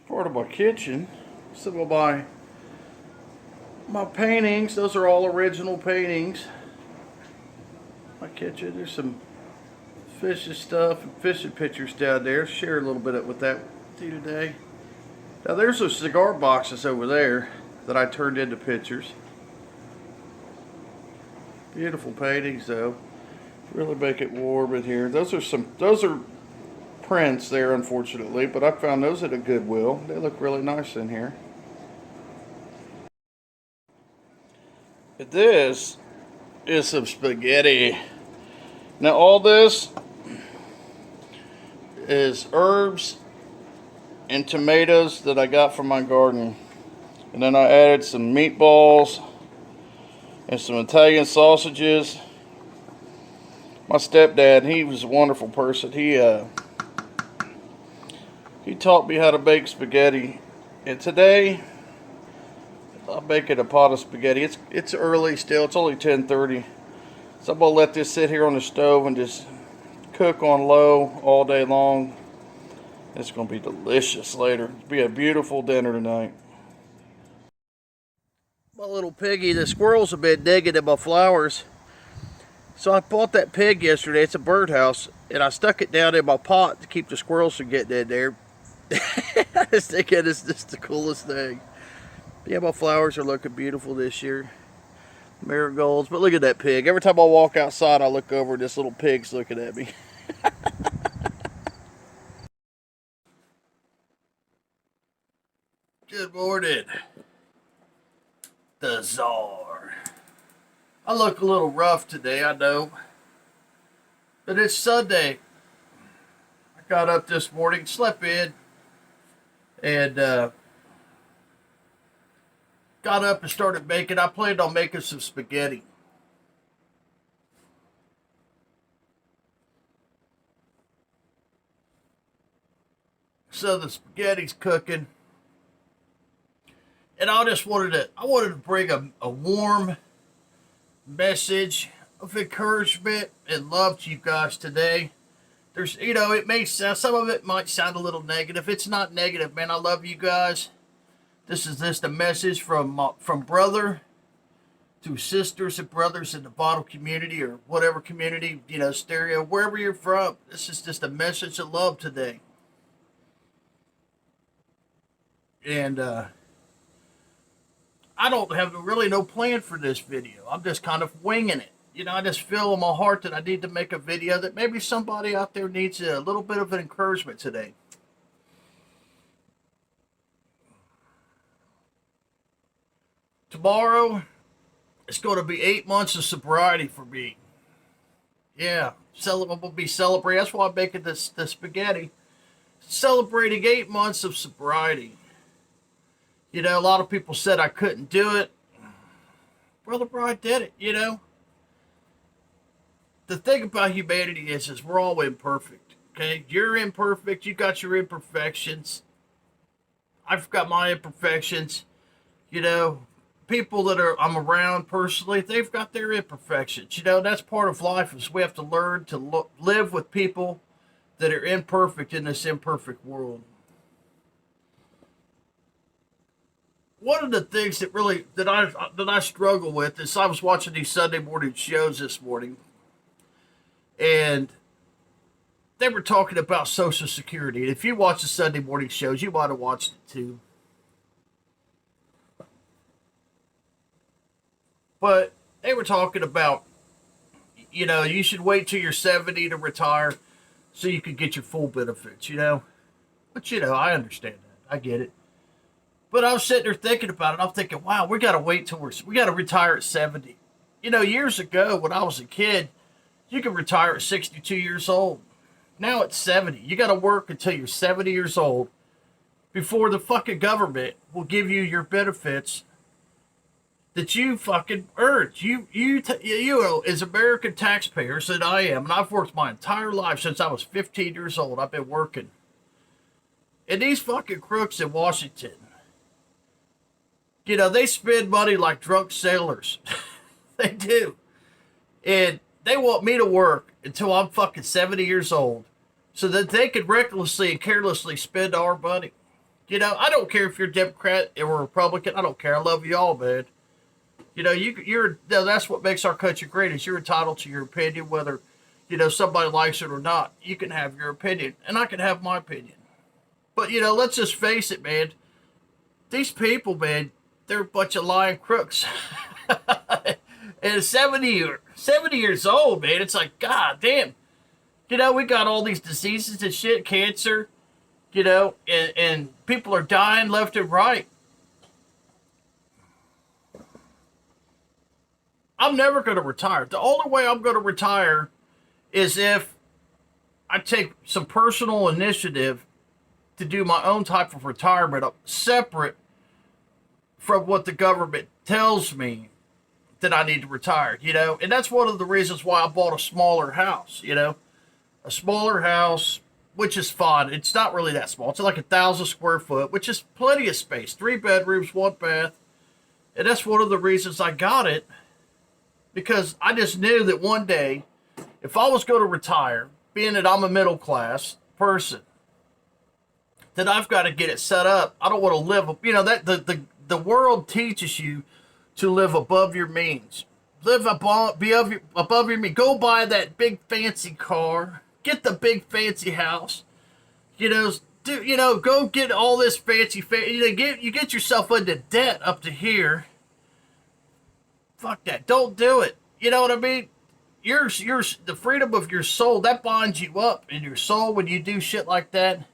Part of my kitchen. Some of my paintings. Those are all original paintings. My kitchen. There's some fishing stuff and fishing pictures down there. Share a little bit with that with you today. Now there's those cigar boxes over there that I turned into pictures. Beautiful paintings though. Really make it warm in here. Those are prints there, unfortunately, but I found those at a Goodwill. They look really nice in here. This is some spaghetti. Now all this is herbs and tomatoes that I got from my garden. And then I added some meatballs and some Italian sausages. My stepdad, he was a wonderful person. He taught me how to bake spaghetti. And today I'm making a pot of spaghetti. It's early still. It's only 10:30. So I'm gonna let this sit here on the stove and just cook on low all day long. It's gonna be delicious later. It'll be a beautiful dinner tonight. My little piggy, the squirrels have been digging in my flowers. So I bought that pig yesterday. It's a birdhouse, and I stuck it down in my pot to keep the squirrels from getting in there. I just think it is just the coolest thing. Yeah, my flowers are looking beautiful this year. Marigolds, but look at that pig. Every time I walk outside, I look over and this little pig's looking at me. Good morning. The Tsar. I look a little rough today, I know. But it's Sunday. I got up this morning, slept in, and got up and started making. I planned on making some spaghetti. So the spaghetti's cooking. And I wanted to bring a warm message of encouragement and love to you guys today. There's, it may sound, some of it might sound a little negative. It's not negative, man. I love you guys. This is just a message from brother to sisters and brothers in the bottle community or whatever community, stereo, wherever you're from. This is just a message of love today. And I don't have really no plan for this video. I'm just kind of winging it. I just feel in my heart that I need to make a video that maybe somebody out there needs a little bit of an encouragement today. Tomorrow, it's going to be 8 months of sobriety for me. Yeah, I'm going to be celebrating. That's why I'm making the spaghetti. Celebrating 8 months of sobriety. A lot of people said I couldn't do it. Brother Brian did it, The thing about humanity is we're all imperfect, okay? You're imperfect. You got your imperfections. I've got my imperfections. People that I'm around personally, they've got their imperfections. That's part of life is we have to learn to live with people that are imperfect in this imperfect world. One of the things that I struggle with is I was watching these Sunday morning shows this morning, and they were talking about Social Security. And if you watch the Sunday morning shows, you might have watched it too. But they were talking about, you should wait till you're 70 to retire so you can get your full benefits, But, I understand that. I get it. But I was sitting there thinking about it. I'm thinking, wow, we got to wait till we got to retire at 70. Years ago when I was a kid, you could retire at 62 years old. Now it's 70. You got to work until you're 70 years old before the fucking government will give you your benefits that you fucking earned. You as American taxpayers that I am, and I've worked my entire life since I was 15 years old. I've been working. And these fucking crooks in Washington, they spend money like drunk sailors. They do. And they want me to work until I'm fucking 70 years old so that they could recklessly and carelessly spend our money. You know, I don't care if you're Democrat or Republican. I don't care. I love you all, man. You know, that's what makes our country great is you're entitled to your opinion, whether, somebody likes it or not. You can have your opinion, and I can have my opinion. But, let's just face it, man. These people, man, they're a bunch of lying crooks. And 70 years old, man, it's like, God damn. We got all these diseases and shit, cancer, and people are dying left and right. I'm never going to retire. The only way I'm going to retire is if I take some personal initiative to do my own type of retirement separate from what the government tells me that I need to retire, and that's one of the reasons why I bought a smaller house, a smaller house, which is fine. It's not really that small. It's like 1,000 square foot, which is plenty of space, 3 bedrooms, 1 bath. And that's one of the reasons I got it, because I just knew that one day, if I was going to retire, being that I'm a middle class person, that I've got to get it set up. I don't want to live, that the world teaches you to live above your means. Live above your means. Go buy that big fancy car. Get the big fancy house. Go get all this fancy. You get yourself into debt up to here. Fuck that. Don't do it. You know what I mean? The freedom of your soul, that binds you up in your soul when you do shit like that.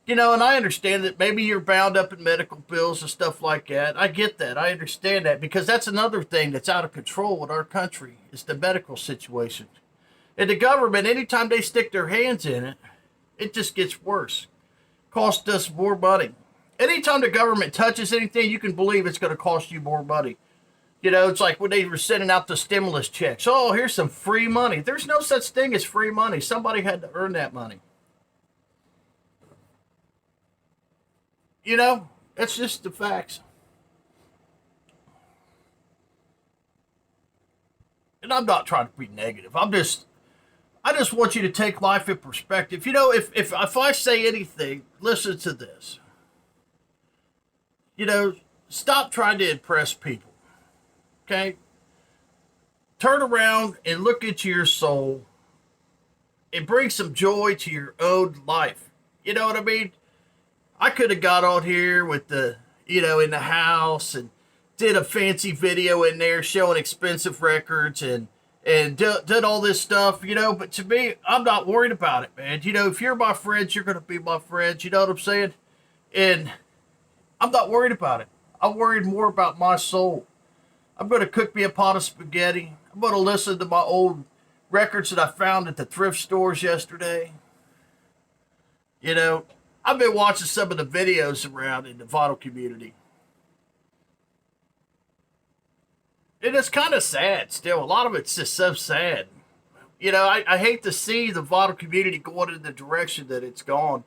And I understand that maybe you're bound up in medical bills and stuff like that. I get that. I understand that, because that's another thing that's out of control in our country is the medical situation. And the government, anytime they stick their hands in it, it just gets worse. Cost us more money. Anytime the government touches anything, you can believe it's going to cost you more money. It's like when they were sending out the stimulus checks. Oh, here's some free money. There's no such thing as free money. Somebody had to earn that money. It's just the facts. And I'm not trying to be negative. I just want you to take life in perspective. If I say anything, listen to this. Stop trying to impress people. Okay? Turn around and look into your soul and bring some joy to your own life. You know what I mean? I could have got on here with in the house and did a fancy video in there showing expensive records and did all this stuff, but to me, I'm not worried about it, man. If you're my friends, you're going to be my friends. You know what I'm saying? And I'm not worried about it. I'm worried more about my soul. I'm going to cook me a pot of spaghetti. I'm going to listen to my old records that I found at the thrift stores yesterday. I've been watching some of the videos around in the vinyl community. And it's kind of sad still. A lot of it's just so sad. I hate to see the vinyl community going in the direction that it's gone.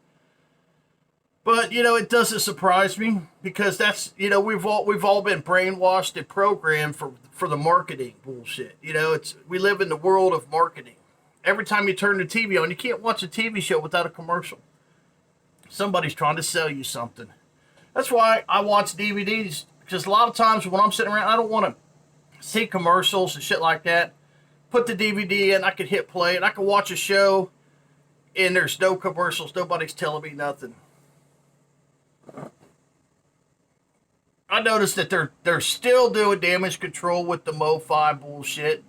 But, it doesn't surprise me because that's, we've all been brainwashed and programmed for the marketing bullshit. We live in the world of marketing. Every time you turn the TV on, you can't watch a TV show without a commercial. Somebody's trying to sell you something. That's why I watch DVDs, because a lot of times when I'm sitting around, I don't want to see commercials and shit like that. Put the DVD in, I can hit play, and I can watch a show, and there's no commercials. Nobody's telling me nothing. I noticed that they're still doing damage control with the MoFi bullshit.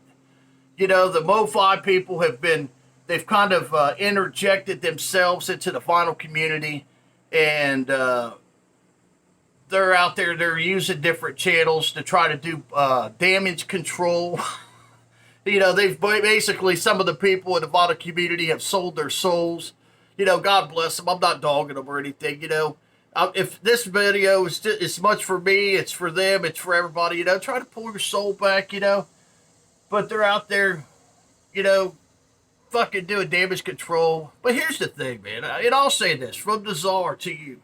The MoFi people they've kind of interjected themselves into the vinyl community, and they're out there, they're using different channels to try to do damage control. They've basically, some of the people in the vinyl community have sold their souls. God bless them. I'm not dogging them or anything. If this video is as much for me, it's for them, it's for everybody. Try to pull your soul back. But they're out there, fucking doing damage control. But here's the thing, man, and I'll say this from the Tsar to you,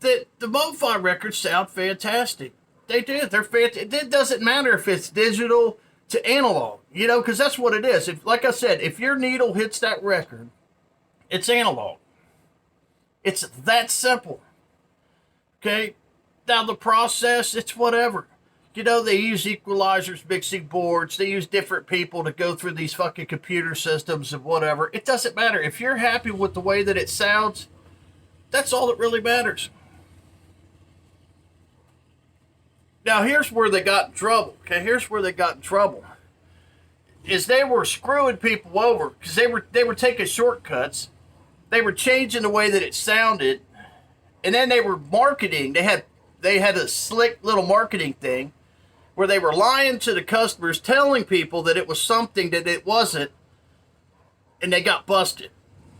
that the MoFi records sound fantastic. They do. They're fantastic. It doesn't matter if it's digital to analog, because that's what it is. Like I said, if your needle hits that record, it's analog. It's that simple. Okay? Now the process, it's whatever. You know, they use equalizers, mixing boards. They use different people to go through these fucking computer systems and whatever. It doesn't matter. If you're happy with the way that it sounds, that's all that really matters. Now, here's where they got in trouble. Okay, here's where they got in trouble. Is they were screwing people over because they were taking shortcuts. They were changing the way that it sounded, and then they were marketing. They had a slick little marketing thing where they were lying to the customers, telling people that it was something that it wasn't, and they got busted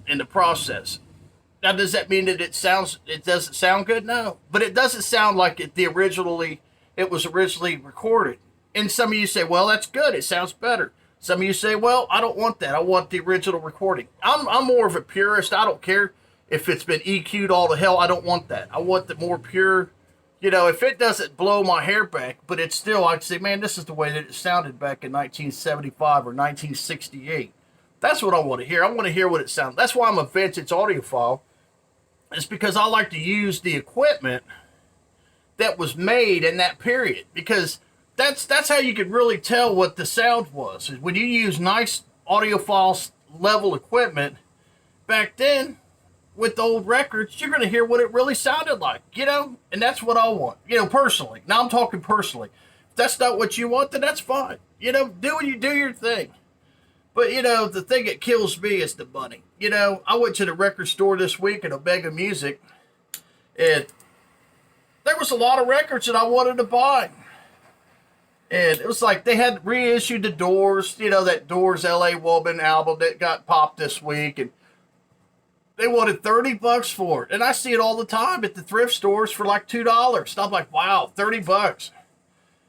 in the process. Now, does that mean that it doesn't sound good? No, but it doesn't sound like it was originally recorded. And some of you say, well, that's good. It sounds better. Some of you say, well, I don't want that. I want the original recording. I'm more of a purist. I don't care if it's been EQ'd all to hell. I don't want that. I want the more pure, if it doesn't blow my hair back, but it's still, I'd say, man, this is the way that it sounded back in 1975 or 1968. That's what I want to hear. I want to hear what it sounds. That's why I'm a vintage audiophile. It's because I like to use the equipment that was made in that period, because that's how you could really tell what the sound was. When you use nice audiophile level equipment back then with the old records, you're going to hear what it really sounded like, and that's what I want, personally. Now I'm talking personally. If that's not what you want, then that's fine. Do your thing. But, the thing that kills me is the money. I went to the record store this week at Omega Music, and there was a lot of records that I wanted to buy. And it was like they had reissued the Doors, that Doors LA Woman album that got popped this week. And they wanted $30 for it. And I see it all the time at the thrift stores for like $2. And I'm like, wow, $30.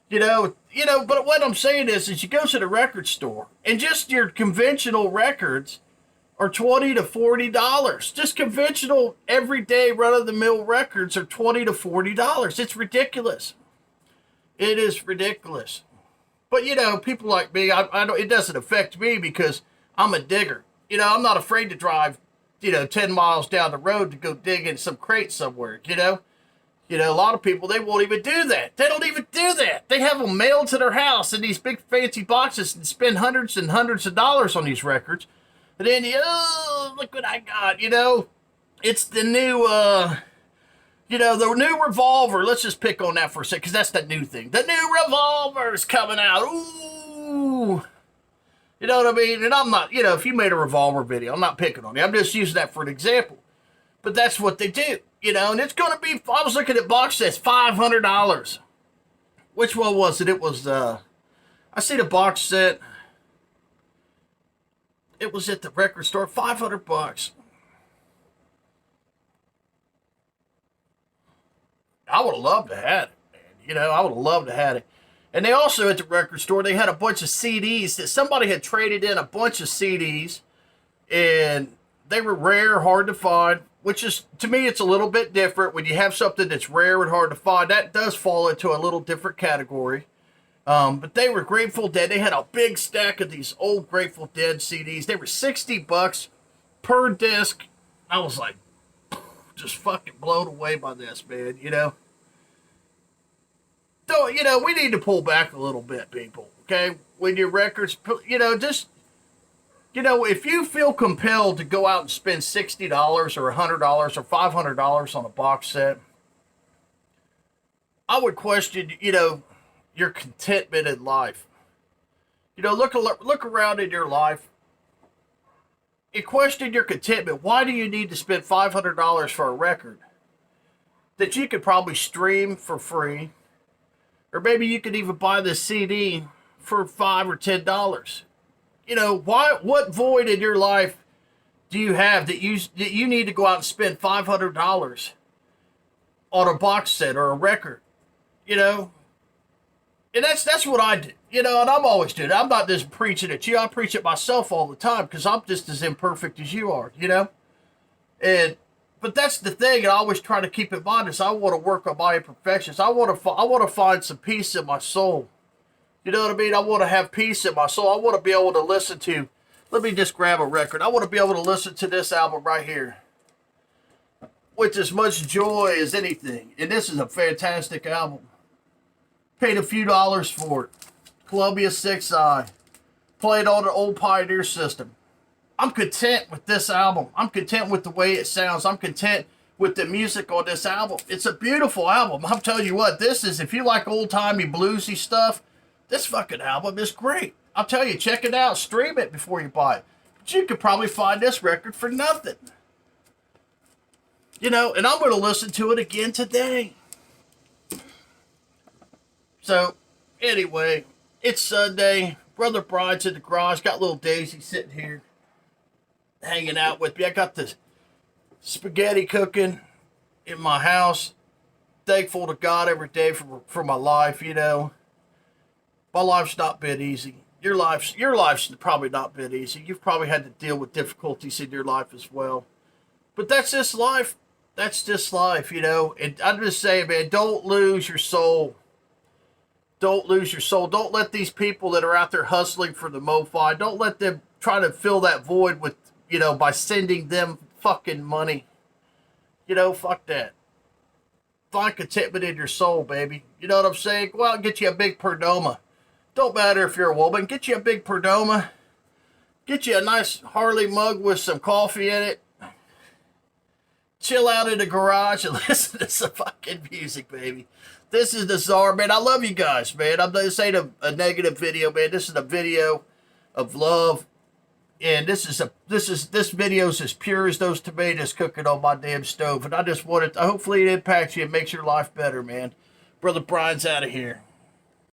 But what I'm saying is you go to the record store and just your conventional records are $20 to $40. Just conventional, everyday, run-of-the-mill records are $20 to $40. It's ridiculous. It is ridiculous. But, people like me, I don't, it doesn't affect me because I'm a digger. I'm not afraid to drive, 10 miles down the road to go dig in some crate somewhere, a lot of people, they won't even do that. They don't even do that. They have them mailed to their house in these big fancy boxes and spend hundreds and hundreds of dollars on these records. And then, look what I got, It's the new, the new Revolver. Let's just pick on that for a second, because that's the new thing. The new Revolver is coming out. Ooh. You know what I mean? And I'm not, if you made a Revolver video, I'm not picking on you. I'm just using that for an example. But that's what they do, and it's going to be, I was looking at box sets, $500. Which one was it? It was, I see the box set. It was at the record store, $500. I would have loved to have it, man. I would have loved to have it. And they also, at the record store, they had a bunch of CDs that somebody had traded in a bunch of CDs, and they were rare, hard to find, which is, to me, it's a little bit different. When you have something that's rare and hard to find, that does fall into a little different category. But they were Grateful Dead. They had a big stack of these old Grateful Dead CDs. They were $60 per disc. I was like, just fucking blown away by this, man, So, we need to pull back a little bit, people, okay? When your records, just, if you feel compelled to go out and spend $60 or $100 or $500 on a box set, I would question, your contentment in life. Look around in your life and question your contentment. Why do you need to spend $500 for a record that you could probably stream for free? Or maybe you could even buy the CD for $5 or $10. What void in your life do you have that you need to go out and spend $500 on a box set or a record? And that's what I do, and I'm always doing it. I'm not just preaching at you. I preach it myself all the time because I'm just as imperfect as you are, But that's the thing, and I always try to keep in mind is I want to work on my imperfections. I want to find some peace in my soul. You know what I mean? I want to have peace in my soul. I want to be able to listen to, let me just grab a record. I want to be able to listen to this album right here. with as much joy as anything. And this is a fantastic album. Paid a few dollars for it. Columbia 6i. Played on an old Pioneer system. I'm content with this album. I'm content with the way it sounds. I'm content with the music on this album. It's a beautiful album. I'm telling you what, this is, if you like old-timey bluesy stuff, this fucking album is great. I'll tell you, check it out. Stream it before you buy it. But you could probably find this record for nothing. You know, and I'm going to listen to it again today. So, anyway, it's Sunday. Brother Brian's in the garage. Got little Daisy sitting here hanging out with me. I got the spaghetti cooking in my house. Thankful to God every day for my life, you know. My life's not been easy. Your life's probably not been easy. You've probably had to deal with difficulties in your life as well. But that's just life. That's just life, you know. And I'm just saying, man, don't lose your soul. Don't lose your soul. Don't let these people that are out there hustling for the MoFi, don't let them try to fill that void with, you know, by sending them fucking money. You know, fuck that. Find contentment in your soul, baby. You know what I'm saying? Go out and get you a big Perdomo. Don't matter if you're a woman. Get you a big Perdomo. Get you a nice Harley mug with some coffee in it. Chill out in the garage and listen to some fucking music, baby. This is the Tsar, man. I love you guys, man. This ain't a negative video, man. This is a video of love. And this video's as pure as those tomatoes cooking on my damn stove. And I just wanted to, hopefully it impacts you and makes your life better, man. Brother Brian's out of here.